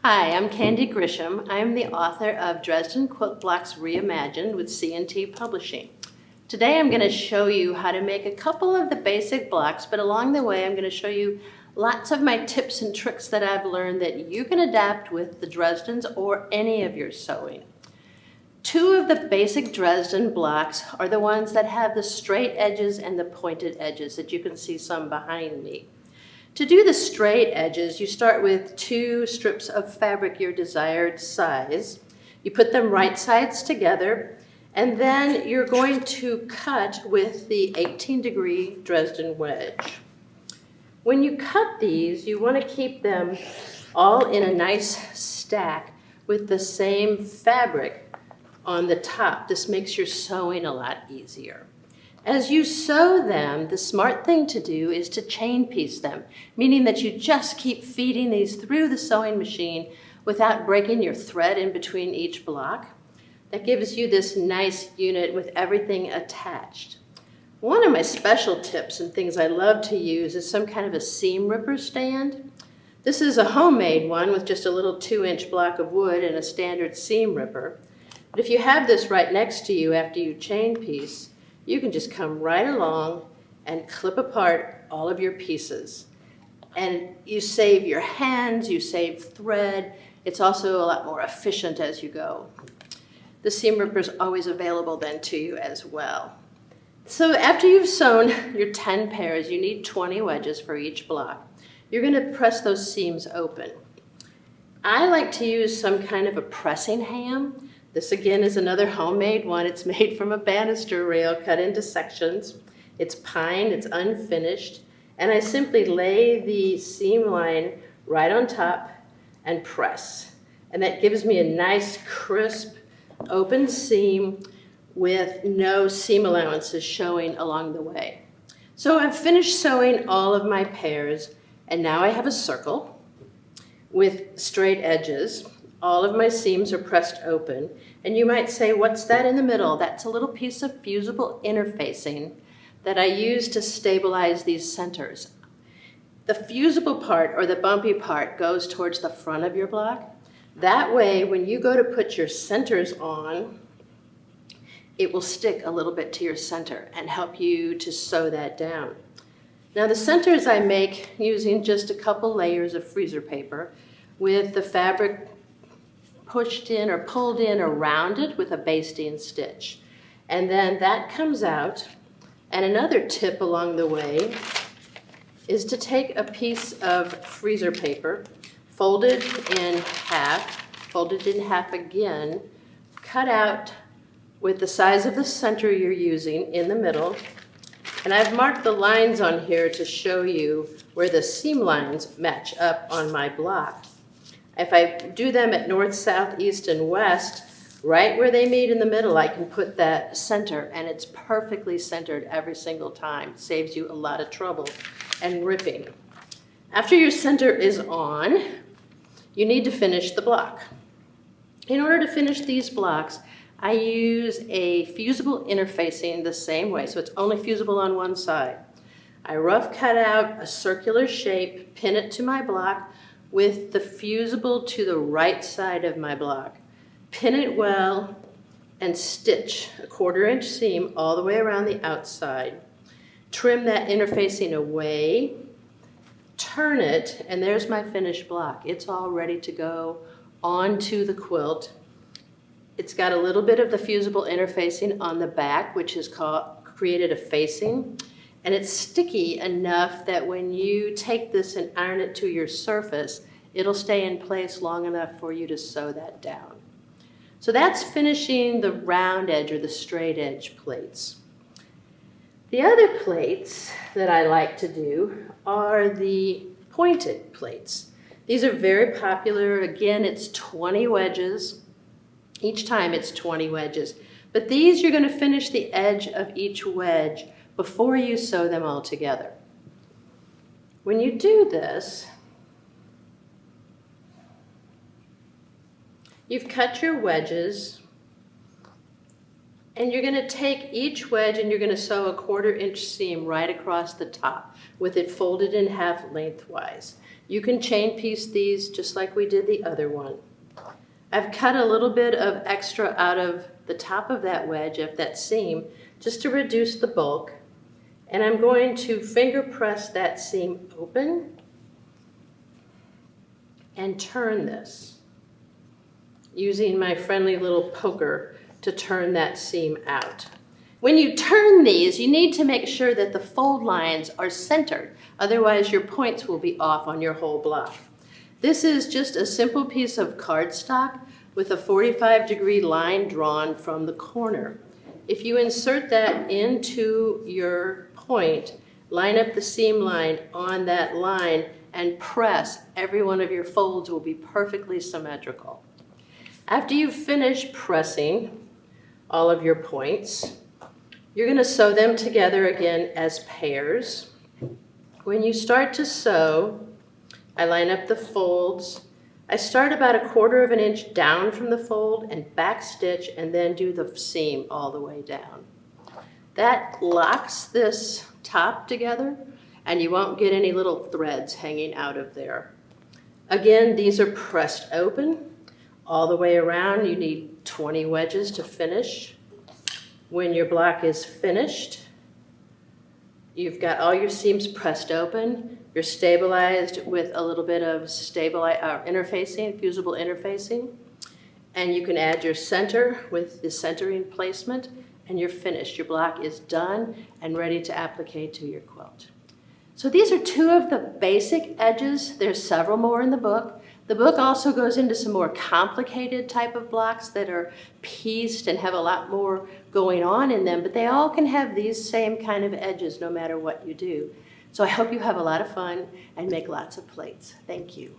Hi, I'm Candy Grisham. I'm the author of Dresden Quilt Blocks Reimagined with C&T Publishing. Today I'm going to show you how to make a couple of the basic blocks, but along the way I'm going to show you lots of my tips and tricks that I've learned that you can adapt with the Dresdens or any of your sewing. Two of the basic Dresden blocks are the ones that have the straight edges and the pointed edges that you can see some behind me. To do the straight edges, you start with 2 strips of fabric your desired size. You put them right sides together, and then you're going to cut with the 18-degree Dresden wedge. When you cut these, you want to keep them all in a nice stack with the same fabric on the top. This makes your sewing a lot easier. As you sew them, the smart thing to do is to chain piece them, meaning that you just keep feeding these through the sewing machine without breaking your thread in between each block. That gives you this nice unit with everything attached. One of my special tips and things I love to use is some kind of a seam ripper stand. This is a homemade one with just a little 2-inch block of wood and a standard seam ripper. But if you have this right next to you after you chain piece, you can just come right along and clip apart all of your pieces. And you save your hands, you save thread. It's also a lot more efficient as you go. The seam ripper is always available then to you as well. So after you've sewn your 10 pairs, you need 20 wedges for each block. You're going to press those seams open. I like to use some kind of a pressing ham. This again is another homemade one. It's made from a banister rail cut into sections. It's pine, it's unfinished, and I simply lay the seam line right on top and press. And that gives me a nice crisp open seam with no seam allowances showing along the way. So I've finished sewing all of my pairs, and now I have a circle with straight edges. All of my seams are pressed open, and you might say, what's that in the middle? That's a little piece of fusible interfacing that I use to stabilize these centers. The fusible part, or the bumpy part, goes towards the front of your block. That way, when you go to put your centers on, it will stick a little bit to your center and help you to sew that down. Now the centers I make using just a couple layers of freezer paper with the fabric pushed in or pulled in around it with a basting stitch. And then that comes out. And another tip along the way is to take a piece of freezer paper, fold it in half again, cut out with the size of the center you're using in the middle. And I've marked the lines on here to show you where the seam lines match up on my block. If I do them at north, south, east, and west, right where they meet in the middle, I can put that center, and it's perfectly centered every single time. It saves you a lot of trouble and ripping. After your center is on, you need to finish the block. In order to finish these blocks, I use a fusible interfacing the same way, so it's only fusible on one side. I rough cut out a circular shape, pin it to my block, with the fusible to the right side of my block. Pin it well and stitch a 1/4-inch seam all the way around the outside. Trim that interfacing away, turn it, and there's my finished block. It's all ready to go onto the quilt. It's got a little bit of the fusible interfacing on the back, which has created a facing. And it's sticky enough that when you take this and iron it to your surface, it'll stay in place long enough for you to sew that down. So that's finishing the round edge or the straight edge plates. The other plates that I like to do are the pointed plates. These are very popular. Again, it's 20 wedges. Each time it's 20 wedges. But these, you're going to finish the edge of each wedge before you sew them all together. When you do this, you've cut your wedges And you're going to take each wedge and you're going to sew a 1/4 inch seam right across the top with it folded in half lengthwise. You can chain piece these just like we did the other one. I've cut a little bit of extra out of the top of that wedge, of that seam, just to reduce the bulk. And I'm going to finger press that seam open and turn this, using my friendly little poker to turn that seam out. When you turn these, you need to make sure that the fold lines are centered. Otherwise, your points will be off on your whole block. This is just a simple piece of cardstock with a 45-degree line drawn from the corner. If you insert that into your point, line up the seam line on that line and press, every one of your folds will be perfectly symmetrical. After you finish pressing all of your points, you're going to sew them together again as pairs. When you start to sew, I line up the folds. I start about a 1/4 inch down from the fold and back stitch and then do the seam all the way down. That locks this top together and you won't get any little threads hanging out of there. Again, these are pressed open all the way around. You need 20 wedges to finish. When your block is finished, you've got all your seams pressed open. You're stabilized with a little bit of interfacing, fusible interfacing. And you can add your center with the centering placement and you're finished. Your block is done and ready to applique to your quilt. So these are 2 of the basic edges. There's several more in the book. The book also goes into some more complicated type of blocks that are pieced and have a lot more going on in them, but they all can have these same kind of edges no matter what you do. So I hope you have a lot of fun and make lots of plates. Thank you.